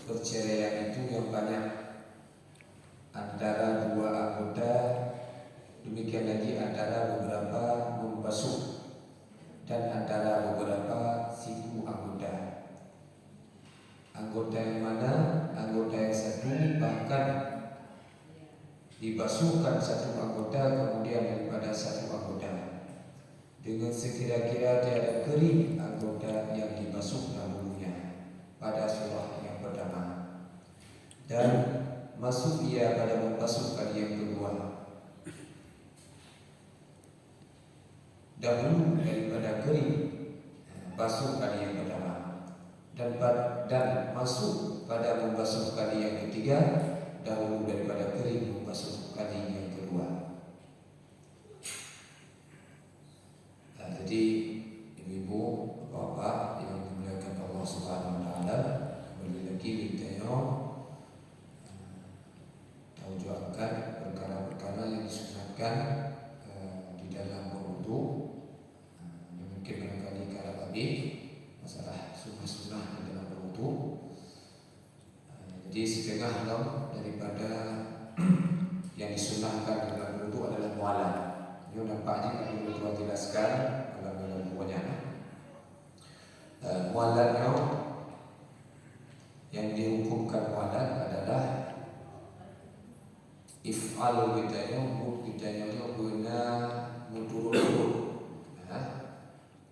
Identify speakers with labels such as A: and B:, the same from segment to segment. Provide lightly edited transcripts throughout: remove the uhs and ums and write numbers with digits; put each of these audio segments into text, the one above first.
A: perceraian itu yang banyak antara dua anggota, demikian lagi antara beberapa membasuh dan antara beberapa siku anggota. Anggota yang mana? Anggota yang satu bahkan dibasuhkan satu anggota kemudian daripada satu anggota dengan sekira-kira tiada kering anggota yang dibasuh dahulunya pada surah yang pertama, dan masuk ia pada membasuh kali yang kedua dahulu daripada kering basuh kali yang pertama, dan masuk pada membasuh kali yang ketiga dahulu daripada kering membasuh kali yang kedua. Jadi ibu-ibu, bapak yang dimuliakan Allah Subhanahu wa taala, kembali lagi kita tahu juga perkara-perkara yang disunatkan di dalam berwudu. Mungkin barangkali kalau tadi masalah sunnah-sunnah di dalam berwudu. Jadi setengah daripada yang disunahkan dalam berwudu adalah mualah. Ini nampaknya kalau telah jelaskan dalam bukunya. Mualanya yang dihukumkan mualah adalah if'al kitanya, mud kitanya guna muturul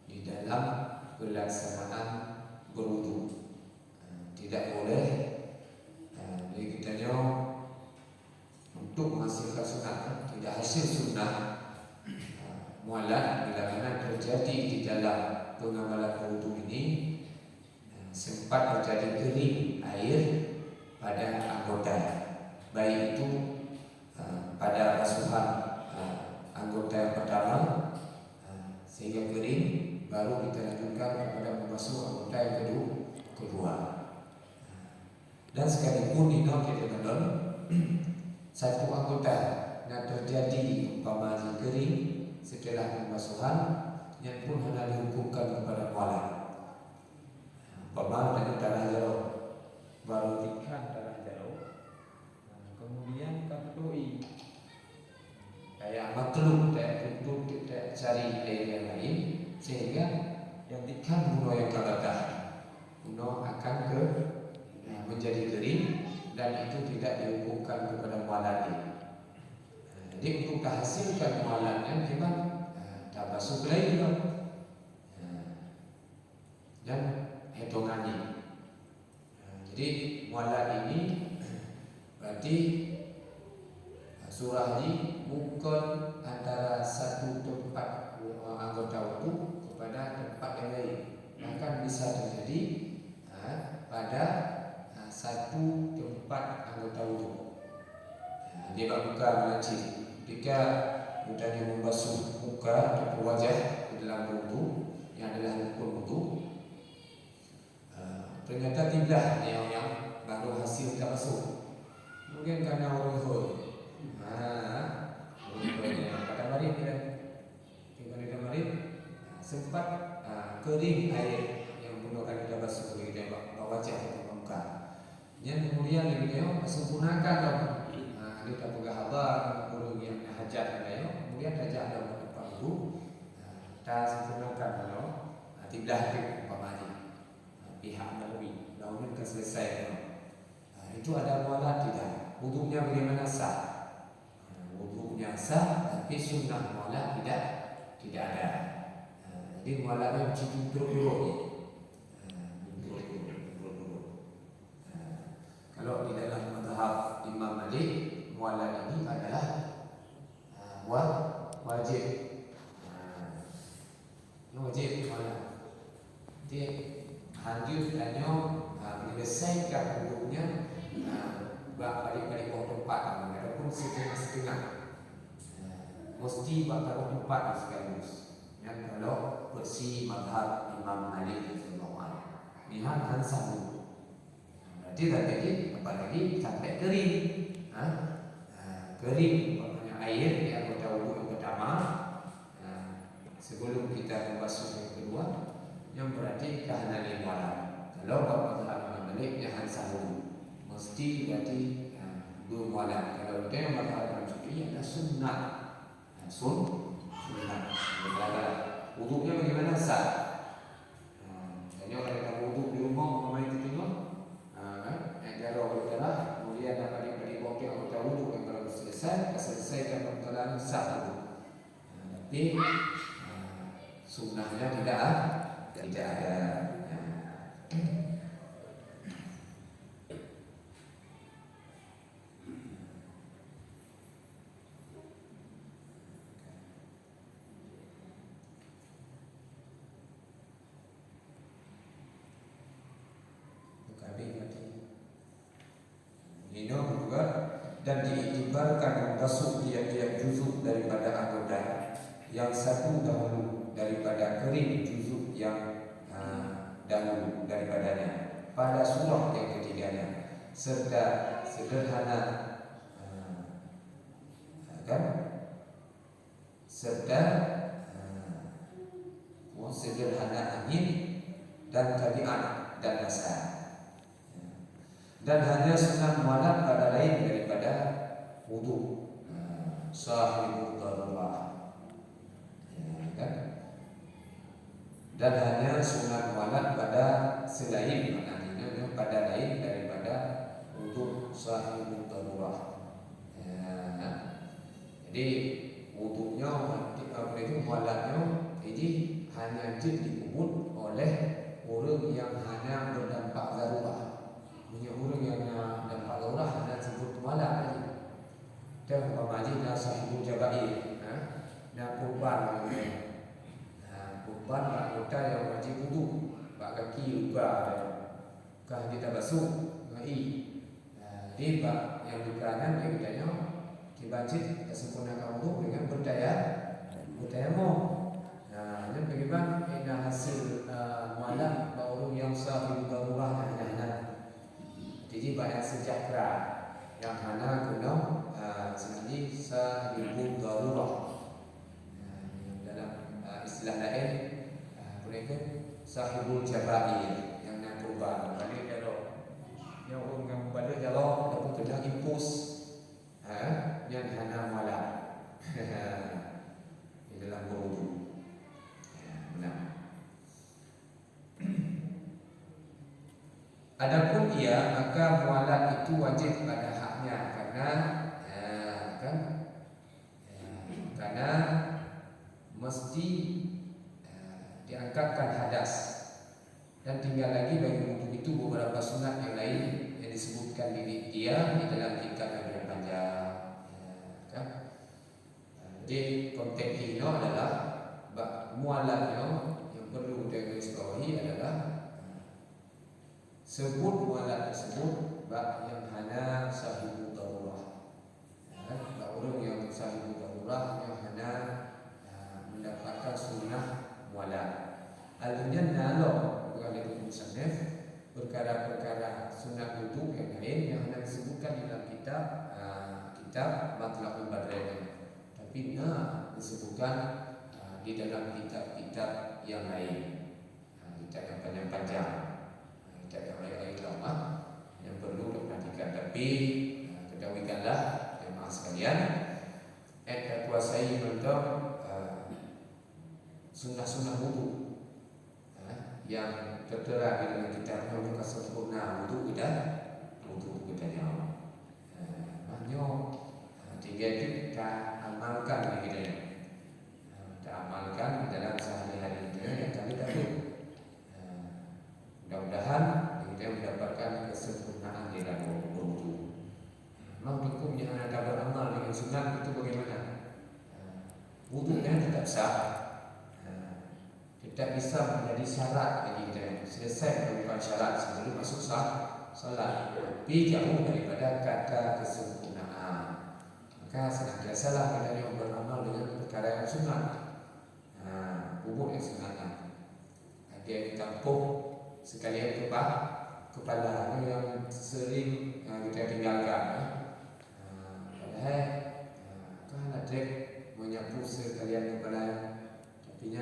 A: di dalam pelaksanaan berwudu. Tidak boleh kitanya untuk menghasilkan sunnah, tidak hasil sunnah mualah bila mana terjadi di dalam pengamalan wudu ini sempat terjadi kering air pada anggota, baik itu pada basuhan anggota yang pertama sehingga kering, baru kita lanjutkan kepada membasuh anggota yang kedua. Dan sekalipun ini kita katakan satu anggota yang terjadi umpama kering setelah pembasuhan, yang pun hanya dihukumkan kepada mualah. Umpama dari darah jauh, baru ikan darah jauh, kemudian kapdoi kayak maklum, kayak tutup, kita cari air yang lain, sehingga yang ikan bunuh yang kalah bunuh akan menjadi kering, dan itu tidak dihukumkan kepada mualahnya. Jadi untuk menghasilkan mualahnya memang tak basuh lagi dan hitungannya. Jadi mualah ini berarti surah ini bukan antara satu tempat anggota wudu kepada tempat yang lain, bahkan bisa terjadi pada satu tempat anggota wudu. Dia buka mengaji ketika mudahnya membasuh muka atau wajah di dalam wudu yang adalah rukun wudu. Ternyata tidak yang baru hasil tak basuh, mungkin karena orang hoi pada marin sempat kering air yang menggunakan kita basuh kita wajah atau muka. Yang kemudian dia sempurnakan kita pegah habar burung yang hajat kemudian hajat dalam tempat itu kita sempurnakan tidak umpamanya pihak Nabi namun kan selesai itu ada mualah tidak, wudunya bagaimana sah? Wudunya sah tapi sunnah mualah tidak ada. Jadi mualahnya cukup dulu. Kalau di dalam mazhab Imam Malik, mualah ini adalah wajib. Wajib mualah. Jadi lanjut menyelesaikan hidupnya balik-balik tempat, walaupun setengah-setengah. Mesti bakal tempat sekaligus. Yang kalau bersih mazhab Imam Malik ini hansamu. Tidak lagi, apalagi sampai kering. Kering, maknanya air di anggota wudu yang pertama. Sebelum kita membasuh yang kedua, yang berarti kehanan mualah. Kalau mazhab Imam Malik yang hansamu. mesti berarti bermualat. Kalau kita yang mengatakan Syafi'i adalah sunnah. Sunnah. Wuduknya bagaimana? Sah. Jadi kalau kita wuduk di rumah, orang itu tengok, darah berdarah, kemudian dapat dibokeh anggota wuduk yang kalau selesai perbuatan sah wuduk. Tapi sunnahnya tidak ada. Dan diiktibarkan membasuh tiap-tiap juzuk daripada anggota yang satu dahulu daripada kering juzuk yang dahulu daripadanya pada surah yang ketiganya serta sederhana sederhana angin dan tabiat dan dasar. Dan hanya sunat mualat pada lain daripada wudu sahibul darurah, dan hanya sunat mualat pada selain maknanya pada lain daripada wudu sahibul darurah. Jadi wudunya itu mualatnya jadi hanya dikubur oleh orang yang hanya berdampak darurat. Punya orang yang dampak darurat hanya sebut mualat saja. Dan umpamanya dah sahibul jabair, dah kurban, kurban anggota yang wajib wudu, bak kaki luka, kah kita basuh, dia bak yang lukanya dia katanya dibajit sempurnakan wudu dengan bertayamum. Dan bagaimana ini hasil mualat orang yang sahibul darurat jadi banyak sejahtera yang hana guna sebenarnya sahibul darurah. Dalam istilah lain mereka sahibul jabair yang nak kurban. Balik kalau yang orang pada jalan dapat kena impus yang hana malam di dalam berwudu. Benar. Adapun ia maka mualat itu wajib pada haknya karena mesti diangkatkan hadas dan tinggal lagi bagi wudu itu beberapa sunat yang lain yang disebutkan di dalam kitab yang panjang. Jadi konteks ini adalah mualatnya yang perlu digarisbawahi adalah sebut mualat tersebut bab yang hana sahibul darurah. Orang yang sahibul darurah yang hana mendapatkan sunnah mualat. Al-Jannah nalo bukan itu musannaf perkara-perkara sunnah wudu yang lain yang hanya disebutkan di dalam kitab Matlaqul Badrain. Tapi disebutkan di dalam kitab-kitab yang lain. Kitab yang panjang. Yang lain lama yang perlu diperhatikan. Tapi ketahuikanlah jemaah sekalian, kuasai untuk sunnah-sunnah wudu yang tertera di dalam kitab yang sempurna wudu kita hanya tinggal kita amalkan kita amalkan di dalam sehari-hari kita yang kami tahu. Mudah-mudahan kita mendapatkan kesempurnaan di dalam wudu. Memang hukumnya anda beramal dengan sunat itu bagaimana? Wudunya tetap sah, tidak bisa menjadi syarat bagi kita. Selesai merupakan syarat sebelum masuk salat, tapi jauh daripada kata kesempurnaan. Maka senantiasalah kita yang beramal dengan perkara yang sunat, wudu yang sunat. Dia ditampuh sekalian kepala yang sering kita tinggalkan. Padahal kan ada menyapu sekalian kepala, tapi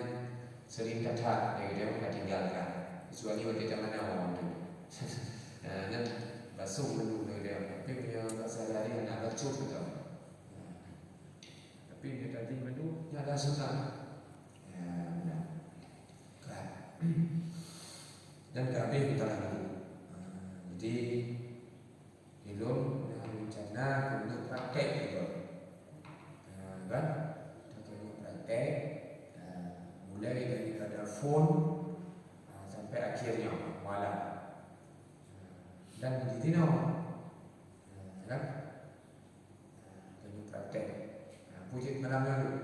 A: sering kata dia kita tinggalkan. Kecuali waktu zaman awal tu. Dan langsung menurut dia. Tapi punya sehari-hari anak bercut gitu. Tapi dia tadi menu ada susah. Kan. Dan kami kita lalu. Jadi belum rencana untuk praktek gitu. Kan? Kita praktek mulai daripada phone sampai akhirnya malam. Dan begitu kan? Kita praktek. Puji malam lalu.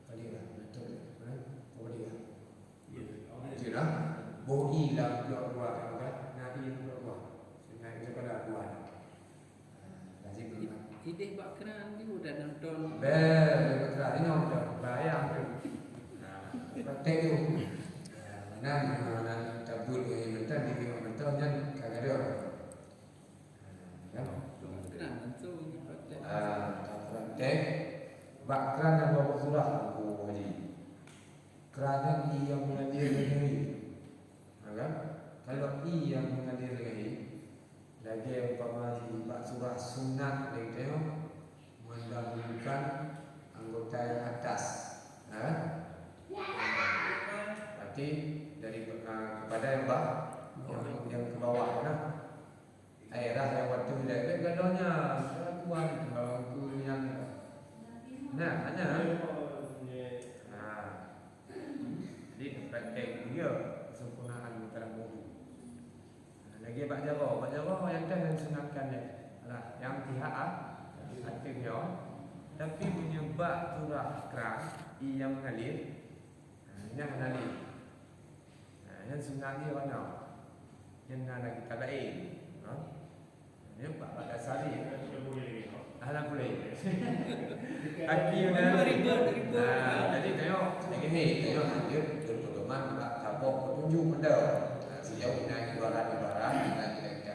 A: Kali lah betul. Boleh lah. Betul lah. Boi lah keluar kan? Nadi keluar. Senang itu pada keluar. Lazim betul.
B: Ide bakran ni udah nonton.
A: Bakran ini udah bayang tu. Praktek tu. Mana tabur yang mentan di bawah mentan yang kagak ada. Kan?
B: Bakran tu praktek.
A: Praktek. Bakran dan bawa surah aku haji. Kerana ia mengadir negeri. Kan? Kalau ia mengadir negeri, lagi umpama di bak surah sunat dia tengok mendahulukan anggota yang atas. Berarti dari kepada yang yang ke bawah nah. Airah yang waktu dia gadonya tuan bangku yang hanya jadi praktek dia kesempurnaan dalam wudu. Lagi bak jarrah yang dah yang sunatkan dia. Yang pihak aktifnya tapi punya bak surah keras yang mengalir. Yang mengalir. Yang sunat dia mana? Yang nak kita lain. Ini bak dasar ni. Alah boleh. Aki dah
B: ribut.
A: Jadi tengok tengok dia berpedoman tak tabok petunjuk benda. Sejauh ini ibarat kita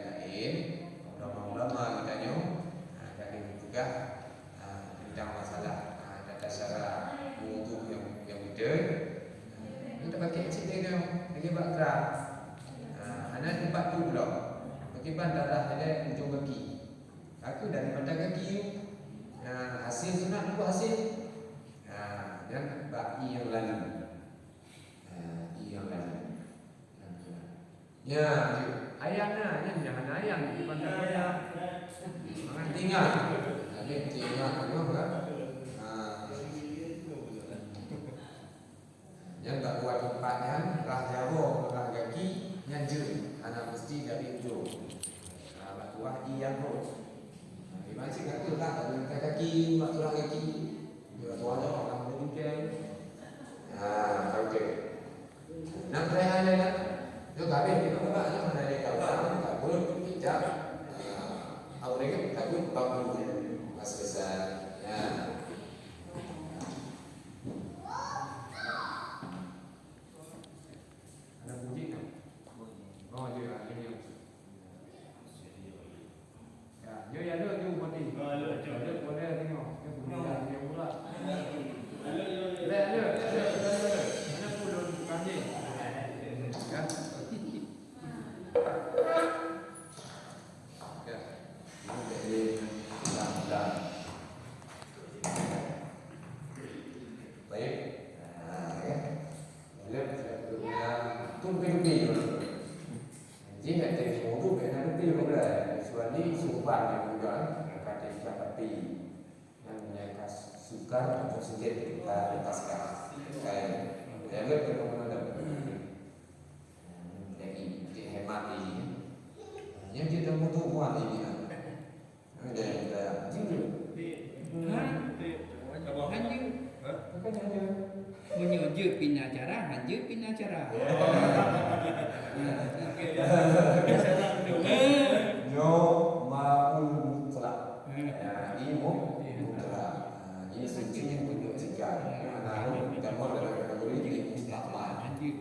A: lain ulama-ulama kita nyo dari juga tentang masalah tata cara wudu yang betul. Kita pakai cerita dia lagi bakra. Anak tempat tu pula. Bagaimana darah ada ujung kaki. Aku daripada kaki hasil sunat itu hasil dan baki yang lalu ya ayamnya jangan ayam di pantai ayam jangan tinggal jadi tinggal kan yang tak buat tempatnya rah jauh rah kaki nyanjur anak mesti dari ujung buat yang pun masih kaki tak ada kaki, mak turang kaki. Dia tuan tu orang boleh tinggal. Okey. Nak try hal lain tak? Yo kami kita buat je mana ada kawan, tak boleh pijak. Awak tak boleh bangun mas besar. Ya. Ada bunyi tak? Oh dia ini. Yo ya lo tu mati. Boleh tengok. Dia punya dia pula. Le. Mana pun bukan ni. Kan? Ya. Ini dah. Baik. Ya. Boleh saya tunggu Jadi nak tengok wudu kena lebih boleh. Kecuali sumpah yang juga kata siapa pi yang punya sukar atau sedikit kita lepaskan. Kayak lihat bagaimana ada. Jadi hemat ini. Yang kita butuh buat ini. Ada jinggu.
B: Hanju. Menyuju pinacara, hanju pinacara.
A: Yo maul mutlak. Ini mutlak. Ini suci untuk tiga. Nah, kita mau dalam kategori ini mustakmal. Kita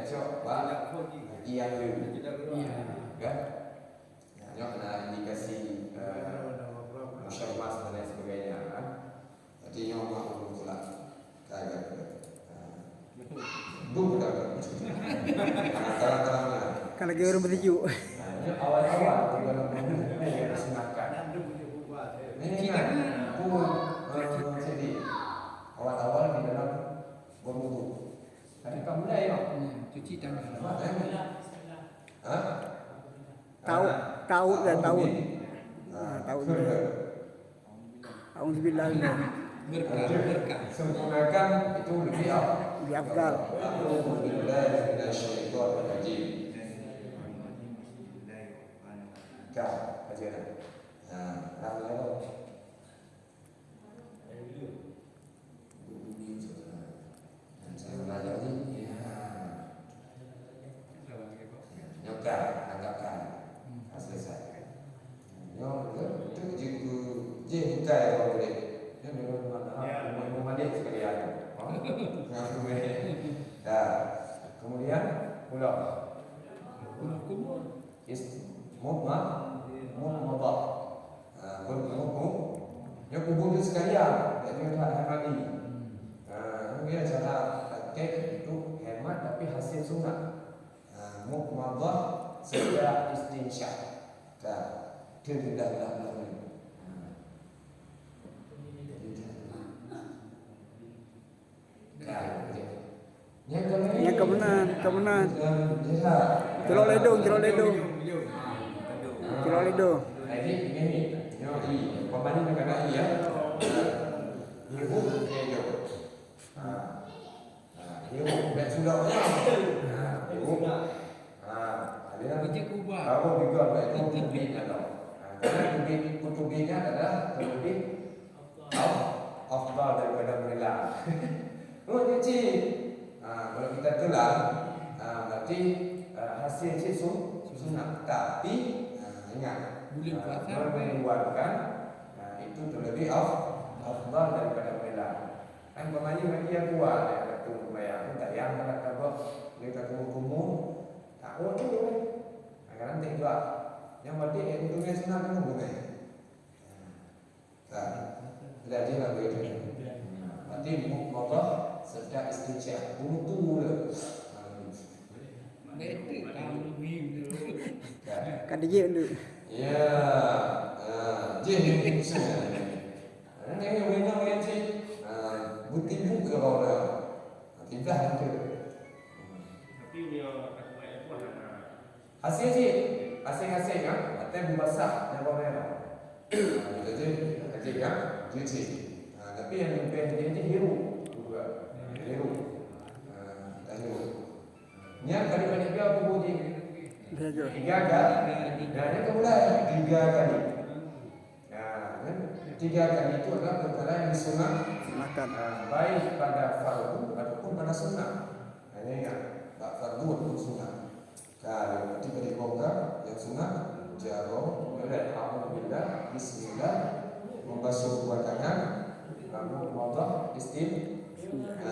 A: coba yang kan? Hanya kena indikasi musyawarah dan lain sebagainya kan. Jadi yang maul mutlak. Kagak. Bukan. Antara
C: bagi orang bersejuk.
A: Ini awal-awal di dalam bangunan yang disunahkan. Ini kan jadi awal-awal di dalam berwudu. Tadi kamu mulai ya?
B: Cuci tangan.
A: Hah?
C: Tahu dan tahu. Tahu juga. Alhamdulillah.
B: Berkah.
A: Sempurnakan itu lebih apa?
C: Lebih afdal.
A: Alhamdulillah minasyaitonirrajim. Kau baca dah. Lalu saya belajar ni, nyokap, anggapkan, selesai. Nyok tu je bukan orang boleh. Dia memang mana mandi sekalian. Dah. Kemudian pula
B: Kumur.
A: Muhammad. Yang kubur itu sekalian, jadi tak mandi. Kemudian cara praktek itu hemat tapi hasil sunat. Muhammad sejak istinsyak. Dia tidak belah-belah. Yang kebenaran. Celok ledung. Jadi ini, pemani negara ya. Ibu dia. Ibu bet sudahnya. Ibu. Ada
B: Kerja kubah.
A: baru juga bet kutubin atau. Kutubinnya adalah terlebih afdal daripada menila. Oh jadi, kalau kita tulang, berarti hasil sunat. Tapi ingat, membuatkan itu terlebih afdal daripada menila. Kan pemani bagi yang kuat, yang tu bayar, tak yang nak kabur, kita kumur, tak kuat tu. Kadang tak juga. Yang berarti itu punya sunat kan boleh. Jadi lah begitu. Berarti moga sedang istinja butuh le.
B: Betul kamu ni.
C: Kan dia dulu.
A: Ya. Jadi ini yang mana yang si bukti buku orang. Tidak ada.
D: Tapi dia aku buat
A: Hasil si asing-asing kan, atau basah yang bermerah. Jadi kan, jadi. Tapi yang lebih dia hiru juga, hiru. Niat kali-kali dia apa bunyi? 3 kali. Dan yang kemudian 3 kali. Kan 3 kali itu adalah perkara yang disunatkan. Baik pada fardu ataupun pada sunnah. Hanya ingat, fardu ataupun sunnah. Kalau ketika dibongkar yang sunnah jaro oleh alhamdulillah bismillah membasuh dua tangan lalu wadah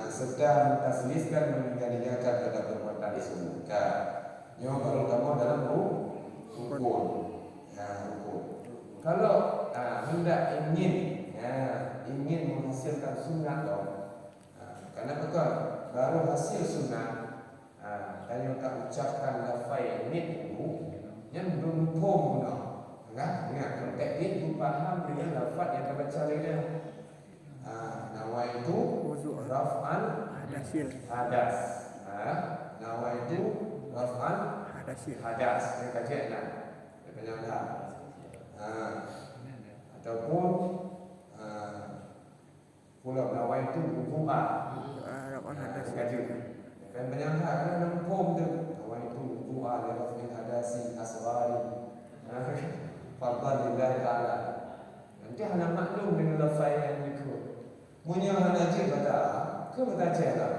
A: serta mentasliskan meninggalkan pada perbuatan sunnah. Yang terutama dalam rukun. Kalau hendak ingin menghasilkan sunnah karena betul baru hasil sunnah. Dan yang tak ucapkan lafai ini dulu yang belum pun ingat konteks ini tu faham dengan lafaz yang kita baca dia. Nawa itu raf'an hadas. Nawa itu raf'an hadas. Yang kajian lah. Penyangga. Ataupun pulau nawa itu wudu'ah. Kajian. Dan penyangka kerana hukum tu awal itu doa lirafil hadasi asghari fardhan lillahi ta'ala. Nanti hana maklum dengan lafaz yang itu. Punya hana je kata ke kata je lah.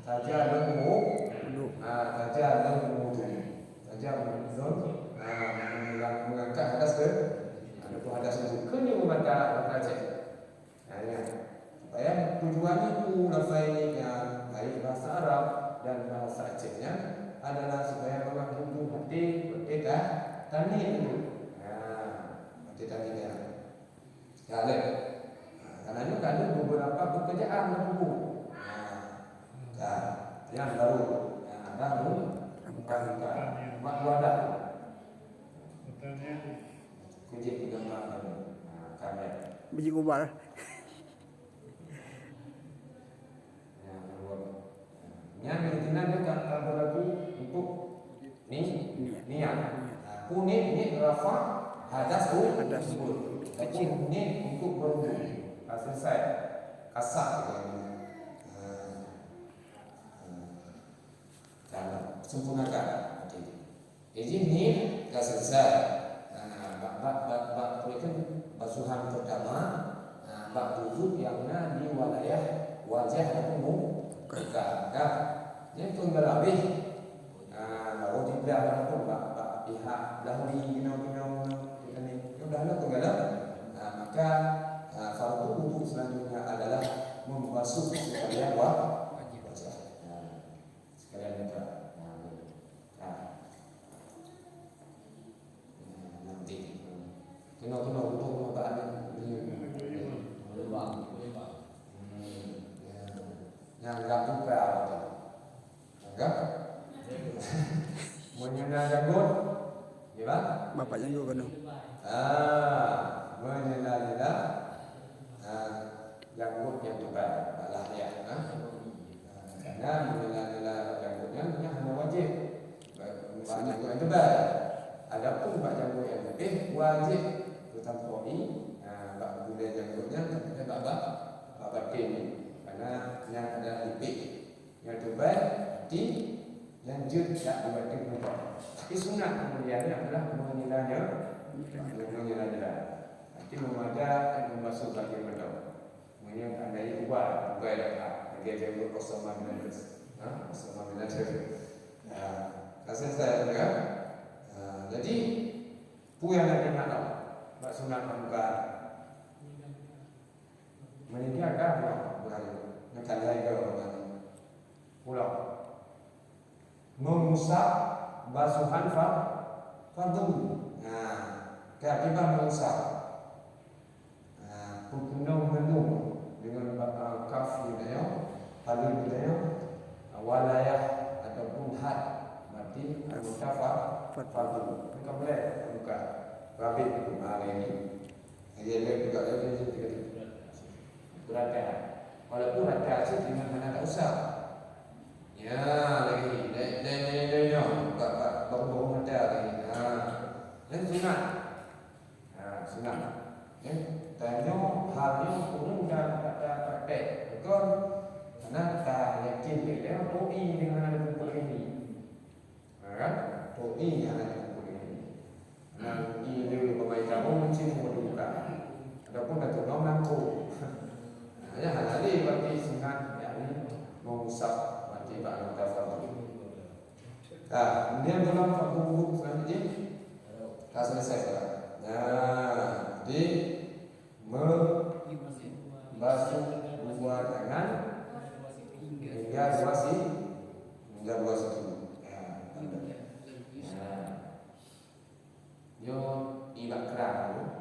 A: Saja lembu, saja lembu tu. Saja menurut mengangkat hadas ke ada pun hadas itu. Kena kata je. Supaya tujuan itu lafaz yang baik bahasa Arab dan bahasa Acehnya adalah supaya orang Hindu hati berbeda tani itu. Hati taninya. Kalau karena itu ada beberapa pekerjaan yang baru. Yang baru Bukan. Mak dua dah.
D: Katanya
A: Kunci pegang mak ni. Kamera.
C: Biji kubal.
A: Yang ditindak juga kalau lagi untuk niat. Kuning ini rafa hadas tersebut. Kecil ini untuk berwudu. Selesai. Kasar sempurnakan. Jadi ini dah selesai. Bak itu basuhan pertama. Bak wudu yang di wilayah wajah atau muka. Yang tunggal habis. Baru tidak pun bak pihak dahulu ginau kita ni. Sudah lah tunggal. Maka fardu wudu selanjutnya adalah membasuh sekalian wajah. Sekalian muka. Nanti kena untuk keadaan yang enggak buka enggak menyenang janggut ya bang
C: Bapak janggut kan.
A: menyenang janggut yang tebal malah ya karena menyenang janggutnya hanya wajib janggut yang tebal. Adapun bak janggut yang lebih wajib tertampoi bak gula janggutnya bak batin karena yang ada lipik yang tebal di yang jut tak dibatin muka. Tapi sunat kemudiannya adalah menyilanya nanti memada dan membasuh bagian betul. Kemudian andai ubah dah dia janggut kosong mana saya juga. Jadi puyang ada nak bak sunat muka menyediakan bukan nak lain ke pulau mengusap basuhan fardu. Keakibat mengusap pukunau menung dengan kaf budaya halul budaya walayah ataupun had berarti anggota fardu. Kita boleh buka babit itu hari ini. Dia juga berada. Walaupun ada sih dengan mana tak usah. Ya lagi baru ada lagi. Dan sunat. Sunat. Tanya halnya pun dah praktek. Betul. Karena tak yakin dia doi dengan ada buku ini. Kan? Doi yang ada buku ini. Nah, ini pemain kamu mungkin berduka. Adapun ada orang nangku. Ya, hari bagi sunat yakni mengusap mati bak fardu. Kemudian dalam fardu wudu selanjutnya dah selesai sudah. Jadi membasuh dua tangan hingga dua siku. Yo ibak kerang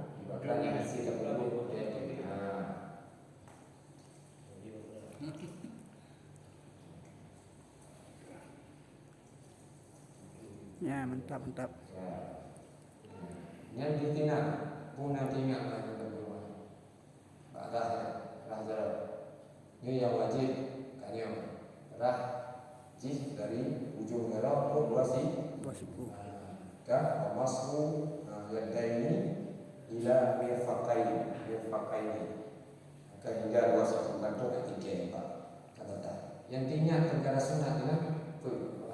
A: yang isi dalam wudu.
C: Ya, mantap.
A: Yang ditindak pun nanti ingat lagi berdua. Rah ini yang wajib kanya rah jis dari ujung darah ke dua siku. Kan masku yadaini ila mirfaqaini. Maka hingga dua siku bantu ketiga kata. Yang tindak perkara sunat dengan tu.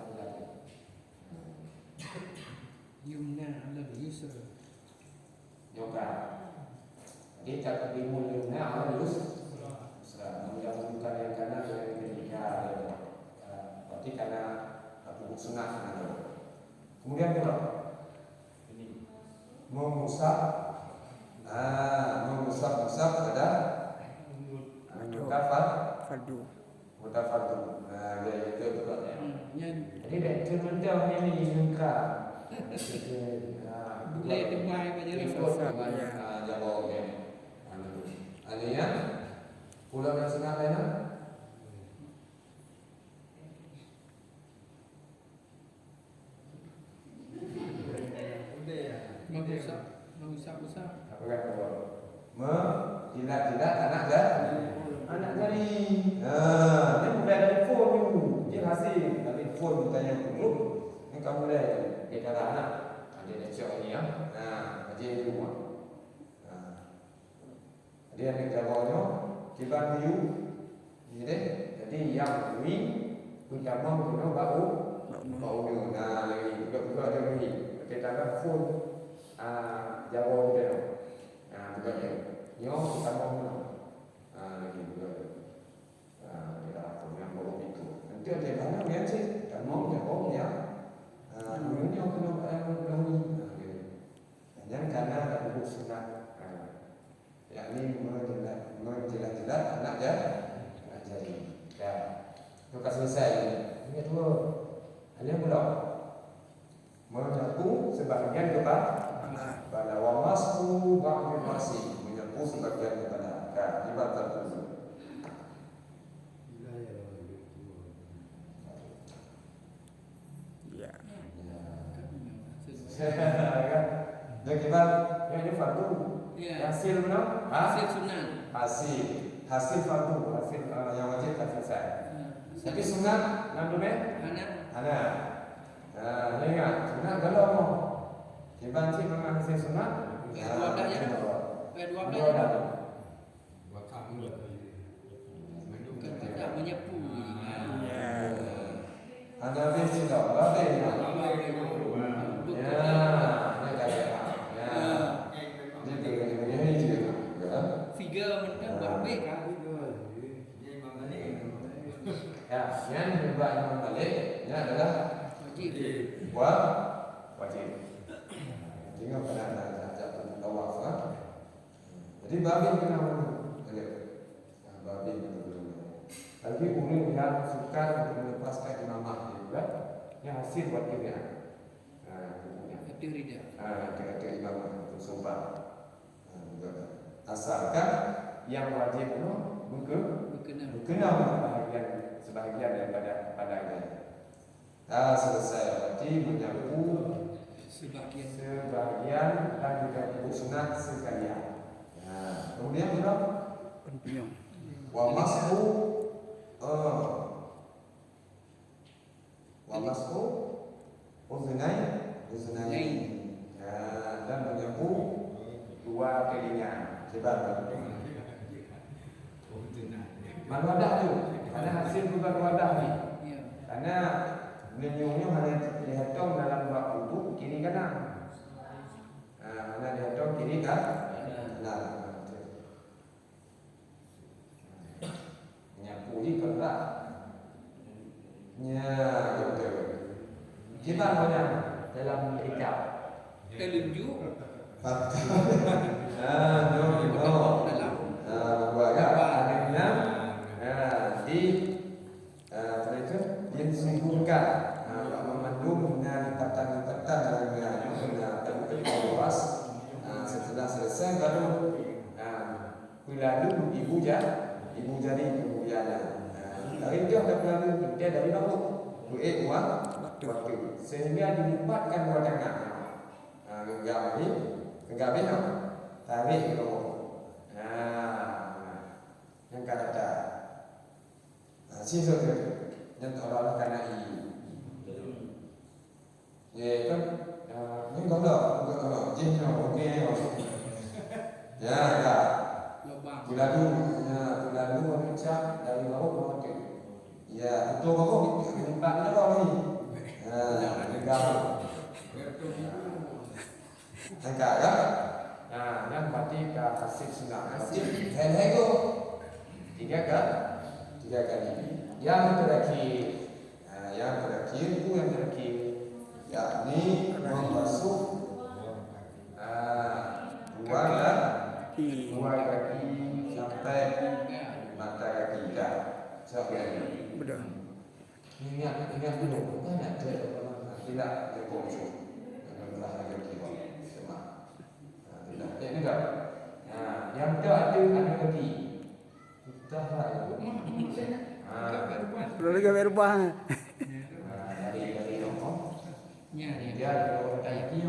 B: Yumna ala yusra.
A: Yoga. Jadi tak dimulai ala yusra. Yang bukan yang kanan yang ketiga. Berarti karena hukum sunat. Kemudian pula mengusap pada
C: Fardu.
A: fardu. Dia itu juga. Jadi dia cuma ini muka.
B: Boleh debai pada
A: Ikut jawab dia. Artinya pulau yang sunat lain.
B: usah.
A: Apa kata Allah? Menjilat-jilat anak jari. Dia mulai dari phone dulu. Dia hasil dari phone bertanya dulu. Ni kamu mulai dia kata anak. Dia dah cakap ni ya. Dia dulu. Dia ambil jawabnya tiba biu. Jadi yang ini utama guna bau ni. Lagi juga ada ni. Kita ada phone jawab dia. Juga dia. Yo utama guna. Lagi juga. Dia yang bau itu. Nanti ada mana dia sih? Kamu jawab ya. Dulunya kena ni. Yang karena ada buku sunat. Yakni menjilat-jilat anak jari. Ya. Lepas selesai ini dua. Hanya pula menyapu sebahagian kepala wamasku ba'dil masih menyapu sebagian kepala. Ibarat tertentu.
C: Ya.
A: Dan kita yang ini fardu. Hasil mana?
B: Hasil sunat.
A: Hasil fardu, hasil yang wajib tak selesai. Tapi sunat namanya anak. Ingat sunat kalau mau dibanci dengan hasil sunat.
B: Dua dah. Tak menyapu.
C: Ya.
A: Ada besi tak? Ada.
B: Figure mereka buat baik kan?
A: Ya, yang dibuat Imam Malik ini adalah
B: Wajib.
A: wajib. Tinggal pada anak tawaf. Jadi babin kena mana? Babin kena mana? Lagi ulun yang suka untuk melepaskan imamah juga, yang hasil wajibnya.
B: Itu rida.
A: Kata imamah untuk sumpah. Asalkan yang wajib itu berkenal dengan sebahagian daripada padanya. Selesai berarti menyapu sebahagian dan juga buku sunat sekalian. Kemudian berapa?
C: Penting.
A: Wa masku uznai dan menyapu dua telinga. Sebab wadah tu, karena hasil bukan wadah ni. Karena menyungnya hanya dihitung dalam waktu itu kiri kanan. Hanya dihitung kiri kanan. Menyapu ni berat. Ya, betul. Gimana banyak dalam ikat?
B: Telunjuk.
A: No. Adanya disungguhkan memandu dengan lipatan-lipatan dengan luas. Setelah selesai baru lalu ibu jadi kemudian dari dia ada peladu dia dari bawah waktu sehingga dilipatkan dua tangan enggak benar tarik ke bawah. Yang kata sisa tu yang orang kena ya kan ni kalau jenis okey ya tak buladu macam dari bawah ke atas ya betul bawah limpatnya bawah ni enggak enggak ya. Yang berarti ke hasil sunat hasil itu tiga kali. Yang terakhir itu yakni membasuh dua kaki sampai mata kaki dah. Sampai
C: Betul.
A: ingat dulu kan ada tidak terkonsum dengan bahaya jiwa. Tidak tidak. Yang tak ada lagi. Dah lah itu.
C: Perlu lagi berubah.
A: Dari
B: Nya
A: dia ada orang kaki.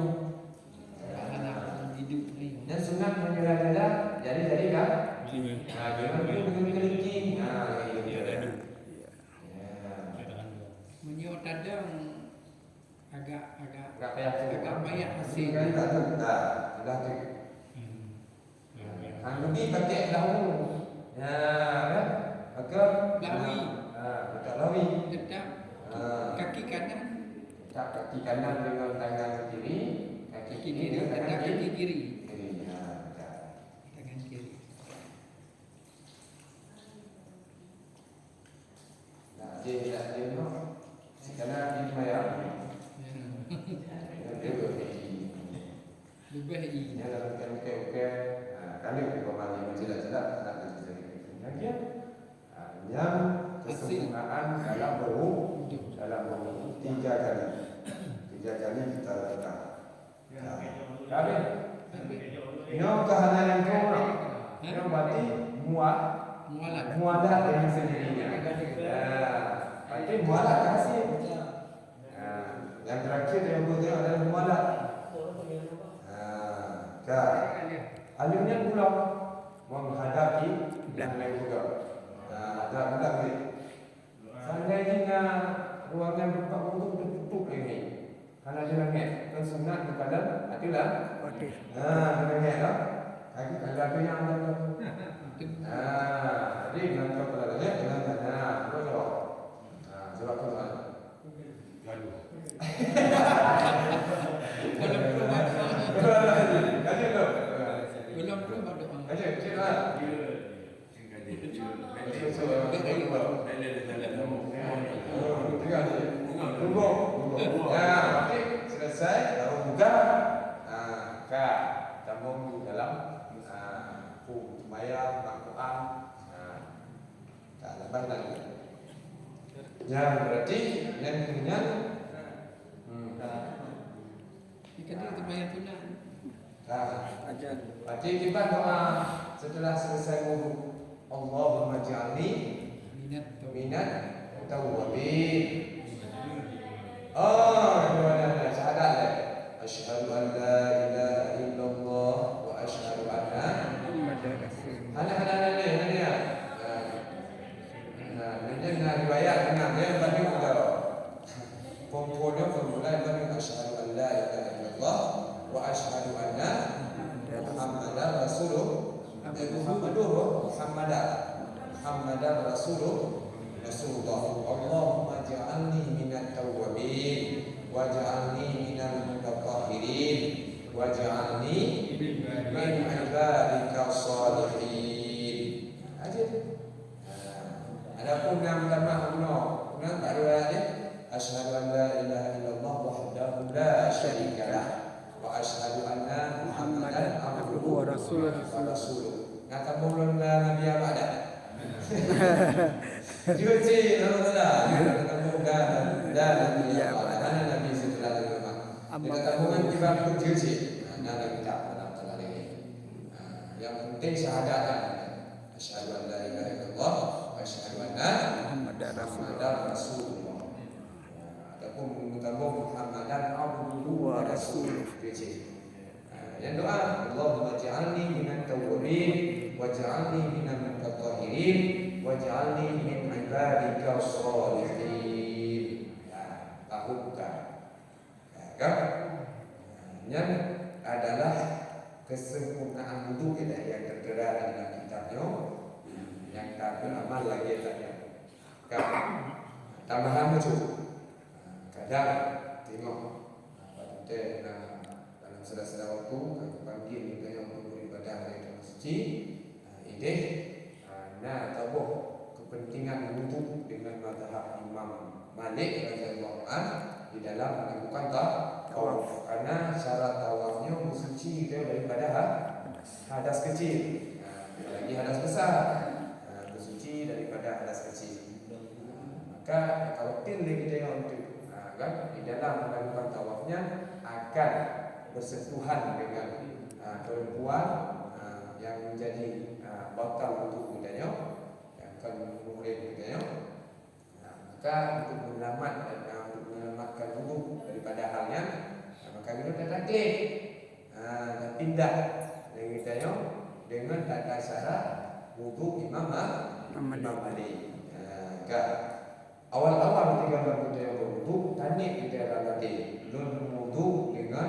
B: tak payah hasil.
A: Kan tak dah tu. Ni pakai lahu. Ya, kan? Maka
B: Lawi.
A: Betul lawi.
B: Tetap kaki kanan,
A: Tak kaki kanan dengan tangan kiri, kaki
B: kaki
A: kiri
B: kiri,
A: dengan
B: tetap
A: tangan
B: kaki
A: kiri.
B: kiri,
A: Kiri. Tak.
B: tangan kiri.
A: Nah, dia no. Sekarang di mayang. Dia berfikir.
B: Lebih i.
A: Ini dalam okey. Kali kita kembali menjelaskan nak dijadikan lagi. Yang kesempurnaan dalam berwudu tiga kali kita lakukan. Kali. Yang kehadiran itu, yang berarti mualah dengan sendirinya. Berarti mualah kasih. Yang terakhir yang berikutnya adalah mualah. Alimnya pula menghadapi dan lain juga. Dah ni. Seandainya ruangan tempat untuk tertutup ini, kalau dia langit, kan sunat tu kadang adalah.
C: Okey.
A: Dia langit dah. Lagi kalau ada yang ada. Jadi nanti kalau langit dengan betul. Sebab tu kan.
B: Belum berubah doa.
A: Selesai, baru buka. Tambung dalam maya, Al-Quran. Tak lepas lagi. Yang berarti yang kemudian
B: Jika dia terbayang tunang.
C: Ajar.
A: Berarti kita doa setelah selesai wudu. Allahumma ja'alni minat tawwabin. Kedua syahadat lah. Asyhadu an la ilaha illallah wa asyhadu anna
C: Muhammad Rasul.
A: Hana ya. Dengan riwayat dengan dia bagi kita. Formula bagi asyhadu an la ilaha illallah wa asyhadu anna Muhammadar Rasulullah. Muhammadar Rasulullah. Allahumma ja'alni minat tawwabin waj'alni minal mutatahhirin waj'alni min ibadika shalihin. Aja. Adapun yang pertama guna tak ada ayat. Asyhadu an la ilaha illallah wahdahu la syarika lah wa asyhadu anna Muhammadan abduhu wa rasuluh. Kata mulut Nabi apa ada? Diuji Allah. Kata mulut dan Nabi apa? Mana Nabi setelah itu memang. Dia kata mulut kita pun diuji. Nada kita dalam telah ini. Yang penting syahadat. Asyhadu an la ilaha illallah wa asyhadu anna Muhammadan Rasulullah. Adapun mutambung Muhammadan abduhu wa rasuluh. Yang doa Allahumma ja'alni minat tawwabin waj'alni minal mutatahhirin waj'alni min ibadika shalihin. Tahu bukan? Kan? Yang adalah kesempurnaan wudu kita yang tertera dalam kitabnya yang tak beramal lagi tadi. Kan? Tambahan macam kadang tengok dalam sedar-sedar waktu aku panggil kita yang beribadah dari masjid ini tahu kepentingan wudu dengan mazhab Imam Malik radhiyallahu anhu di dalam melakukan tawaf karena syarat tawafnya bersuci daripada hadas kecil, lagi hadas besar, bersuci daripada hadas kecil. Maka kalau pilih kita yang untuk kan di dalam melakukan tawafnya akan bersentuhan dengan perempuan yang menjadi bakal untuk budaya yang akan murid budaya. Maka untuk menyelamatkan wudu daripada hal yang maka kita taklif pindah dari budaya dengan tata cara wudu Imam Malik. awal-awal ketika kita yang berwudu, tanya kita akan kata belum wudu dengan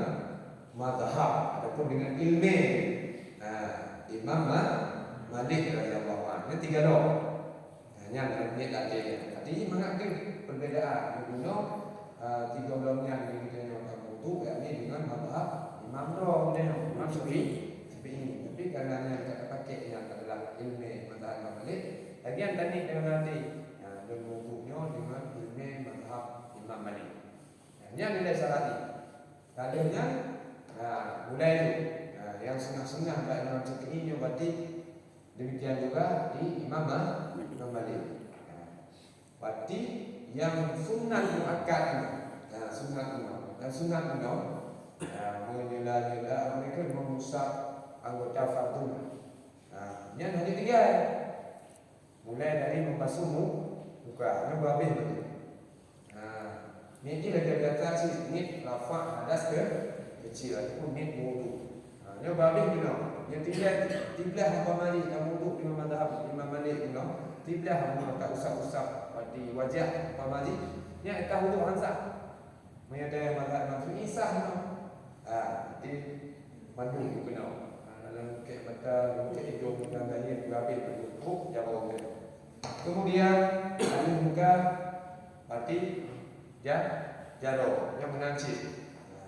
A: mazhab ataupun dengan ilmu. Imam Malik radhiyallahu anhu 3 dok. Hanya ni kata tadi mengakui perbezaan guna 3 domnya yang kita yang wudu yakni dengan mazhab Imam Rom dan Imam Syafi'i. Tapi kerana yang pakai yang adalah ilmu mazhab Imam Malik, lagian tadi dengan nanti dan wudhunya dengan ilmu mazhab Imam Malik. Ini nilai syaratnya. Tadinya mulai itu yang sunah-sunah dalam Syafi'i ini berarti demikian juga di Imam Malik. Berarti yang sunnah muakkad sunnah dan sunnah menyelah mereka mengusap anggota fardu. Ini hanya 3. Mulai dari membasuh muka, ini berhabis betul. Ini lagi kata ni rafa hadas ke kecil ataupun ni wudu. Ini berhabis betul. Yang tiblah apa mali kamu wudu di mazhab Imam Malik betul. Tiblah kamu tak usap-usap di wajah apa mali. Ni tak wudu hansa. Menyadari mazhab Imam Isa betul. Di mandu betul. Dalam ke mata ke hidung dan lahir berhabis betul. Jauh betul. Kemudian ada juga berarti jaro yang menancip.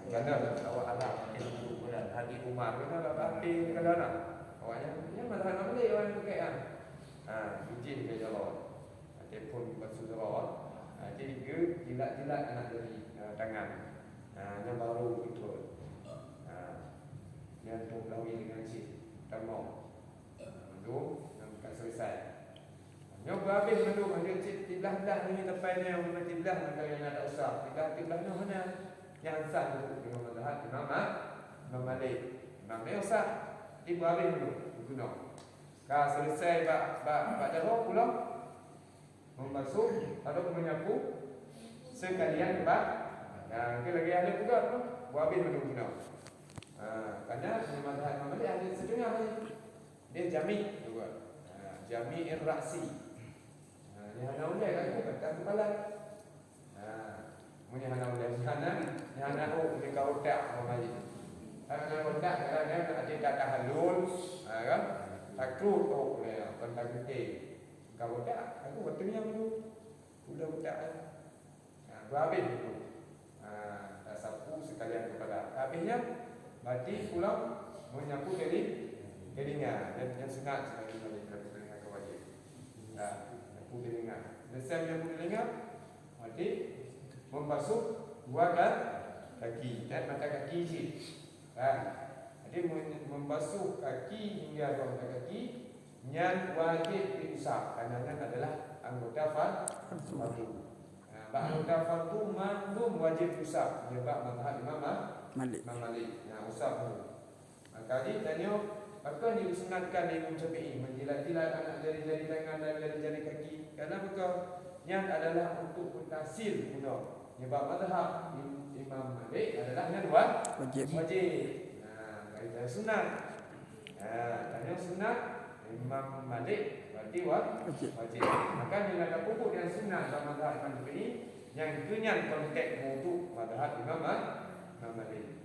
A: Kerana awak anak itu bukan Haji Umar kita tak berarti kerana awaknya mazhab Malik orang pakai izin ke jaro. Ataupun basuh jaro. Jadi jilat-jilat anak dari tangan. Yang baru betul. Yang tu lawi dengan cip termo. Mandu yang tak selesai. Yang berhabis mandu dia tiblah-tiblah ni tepai ni yang tiblah maka yang ada usah. Tiblah ni mana yang sah tu dengan mazhab Imam Malik. Imam Malik usah tiba habis mandu guna. Ka selesai bak jaro pula membasuh atau menyapu sekalian bak. Yang lagi ada juga tu habis mandu guna. Kerana mazhab Imam Malik ada setengah dia jami' juga. Jami'ir ra'si. Ni hana ulai kan kata kepala. Punya hana ulai ni hana dia kau tak Malik. Hana otak kalau dia ada kata halul, kan? Takut tu boleh kontak gede. Kau tak aku bertanya dulu. Sudah tak. Habis itu. Sapu sekalian kepala. Habisnya berarti pulang menyapu dari telinga dan sunat sebagai wajib telinga ke wajib. Menyapu telinga. Selesai menyapu telinga, berarti membasuh dua kaki dan mata kaki sih. Jadi membasuh kaki hingga dua mata kaki yang wajib diusap kerana adalah anggota fardu. Anggota fardu mandum wajib diusap. Sebab mazhab Imam Malik. Usap dulu. Maka ini tanya, maka disunatkan Imam Syafi'i menjilat-jilat anak jari-jari tangan dan jari-jari kaki. Kerana maka yang adalah untuk bertasil guna. Sebab mazhab Imam Malik adalah yang wajib. Kaitan sunat. Tanya sunat Imam Malik berarti wajib. Maka yang ada pokok yang sunat dalam mazhab Imam Syafi'i yang kenyan konteks wudu mazhab Imam Malik.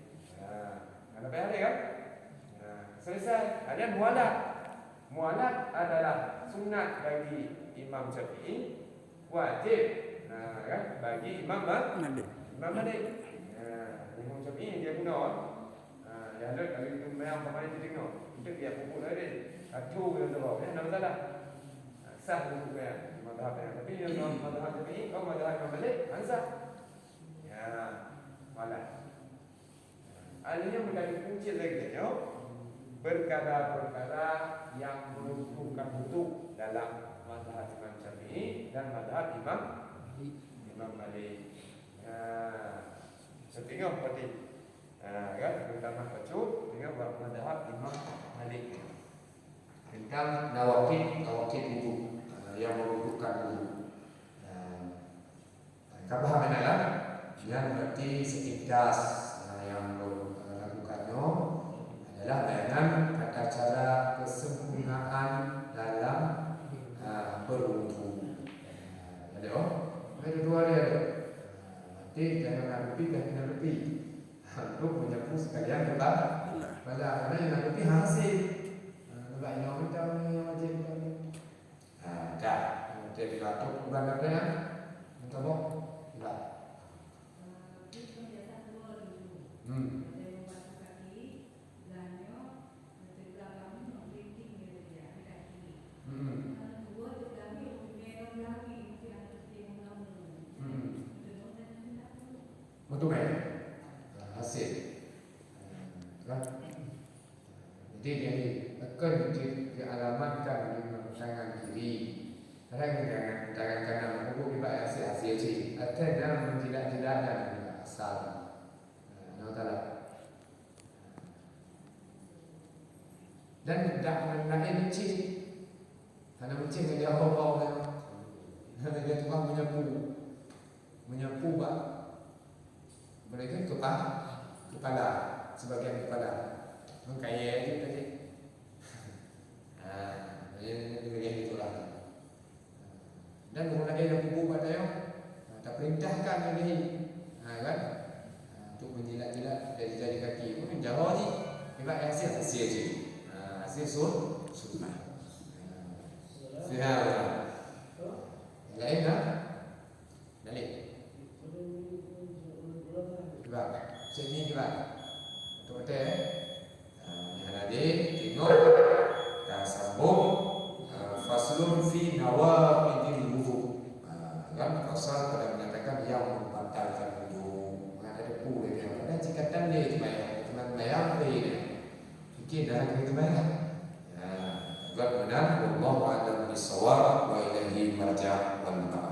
A: Ada apa kan? Selesai. Ada mualat adalah sunat bagi Imam Syafi'i, wajib kan bagi Imam Malik. Imam Syafi'i dia guna. Dia ada kalau itu memang pemain dia tengok. Kita biar pupuk lagi. Kacau dia tu. Nak masalah. Sah pupuk dia. Mazhab dia. Tapi yang mazhab Syafi'i, kau mazhab Imam Malik, sah. Malah. Alihnya menjadi kunci lagi tengok perkara-perkara yang menunjukkan wudu dalam mazhab Imam Syafi'i dan mazhab Imam Malik. Setengah berarti kan terutama pacut dengan mazhab Imam Malik tentang nawaqid wudu yang menunjukkan wudu. Kabar adalah yang berarti seikhlas yang lakukannya adalah bayangan tata cara kesempurnaan dalam berwudu. Ada sekalian kebal. Karena yang nanti hasil. Sebab yang kita yang wajib ni. Dah. Jadi batuk bukan apa ya? Kita mau tidak. Betul kan? Hasil. Kan? Jadi dia akan dialamatkan di tangan kiri. Tangan kanan hukum ibadah hasil sih. Ada dalam tidak dan asal. Allah Taala. Dan tidak menaik mencik. Karena mencik dia apa-apa. Dia tukang menyapu bak. Mereka kepala sebagian kepala mengkaya itu tadi. Ini bagian itulah. Dan mengenai yang kubu pada yang tak perintahkan ini, kan? Untuk menjilat-jilat dari jari kaki pun jauh ni. Sebab hasil je. Hasil sunnah. Sihat. Lain tak? Lain. Juga, sini juga. Betul. Yang ada tengok dah sambung faslun fi nawaqidil wudu. Kan pasal pada menyatakan yang membatalkan wudu. Ada debu dia. Dan jika tanda cuma bayang ni. Fikir dah gitu bayang. Buat benar wallahu a'lam bissawab wa ilaihi marja' wal ma'ab.